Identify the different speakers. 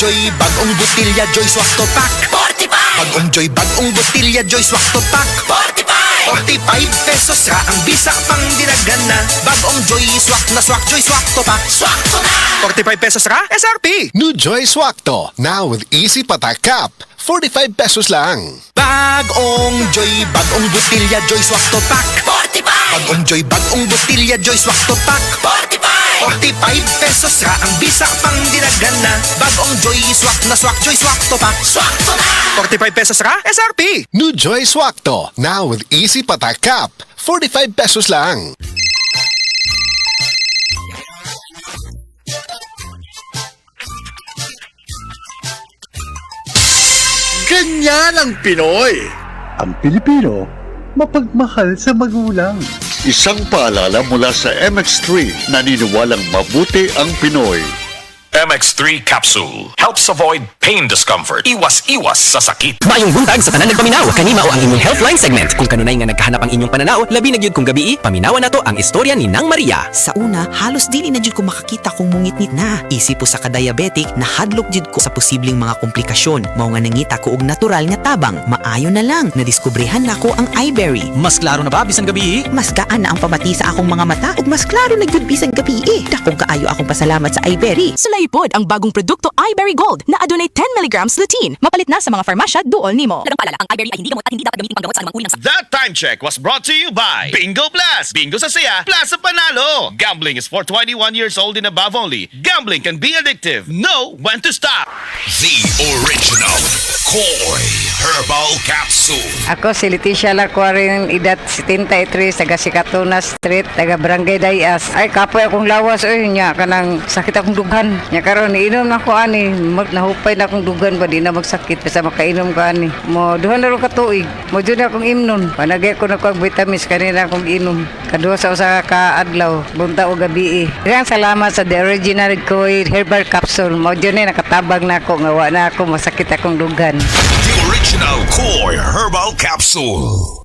Speaker 1: Joy, bagong botilya, Joy Swak to Pack 45! Bagong Joy, bagong botilya, Joy Swak to Pack 45! 45 pesos ra ang bisa pang dinagan na. Bagong Joy Swak na Swak, Joy Swak to Pack. Swak to na! 45 pesos ra, SRP!
Speaker 2: New Joy Swakto, now with easy patak cap. 45 pesos lang.
Speaker 1: Bagong Joy, bagong botilya, Joy Swak to Pack 45! Bagong Joy, bagong botilya, Joy Swak to Pack 45! 45 pesos ra ang bisa pang dinagan na. Bagong Joy Swak na Swak, Joy Swak to Pack. Swak to na! 45 pesos ra, SRP!
Speaker 2: New Joy Swakto, now with easy patak cap. 45 pesos lang.
Speaker 3: Ganyan ang Pinoy.
Speaker 4: Ang Pilipino, mapagmahal sa magulang.
Speaker 3: Isang paalala mula sa MX3, naniniwalang mabuti ang Pinoy.
Speaker 5: MX3 Capsule helps avoid pain discomfort. Iwas-iwas sa sakit.
Speaker 6: Maayong buntag sa tanan nagpaminaw. Kanima o ang inyong Healthline segment. Kung kanunay nga nagkahanap ang inyong pananaw, labi na gyud kung gabi, paminawan nato ang istorya ni Nang Maria.
Speaker 7: Sa una, halos dili na jud ko makakita kung mungit-ngit na. Isip po sa ka-diabetic, nahadlok jud ko sa posibleng mga komplikasyon. Mao nga nangita ko og natural nga tabang. Maayo na lang, nadiskubrehan nako ang iBerry.
Speaker 6: Mas klaro na ba bisan gabi?
Speaker 7: Mas gaan na ang pamati sa akong mga mata ug mas klaro na jud bisan gabi. Dakong kaayo akong pasalamat sa iBerry.
Speaker 8: Sulay-pod ang bagong produkto iBerry Gold na adunay 10 mg lutein. Mapalit na sa mga farmasya duol nimo.
Speaker 9: Lagang paalala, ang iBerry ay hindi gamot at hindi dapat gamitin panggamot sa anumang uri ng sakit.
Speaker 10: That time check was brought to you by Bingo Plus. Bingo sa saya, plus sa panalo. Gambling is for 21 years old and above only. Gambling can be addictive. Know when to stop.
Speaker 5: The original Koi Herbal Capsule.
Speaker 11: Ako si Leticia Larcuarin, edad 73, taga Sikatuna Street, taga Barangay Dayas. Ay, kapoy akong lawas, nya, kanang sakit akong dughan. Nya karon inom na ko ani, nahupay na akong dughan ba, di na magsakit, basta makainom ko ani. Mo, duha na rin katuig, mo dyan akong imnon. Panagay ko na ko ang vitamins, kanina akong inom. Kaduha sa usa ka adlaw, bunta o gabi. Kaya salamat sa The Original Koi Herbal Capsule. Mo dyan nakatabang na ako, ngawa na ako, masakit akong dughan.
Speaker 5: The original Koi Herbal Capsule.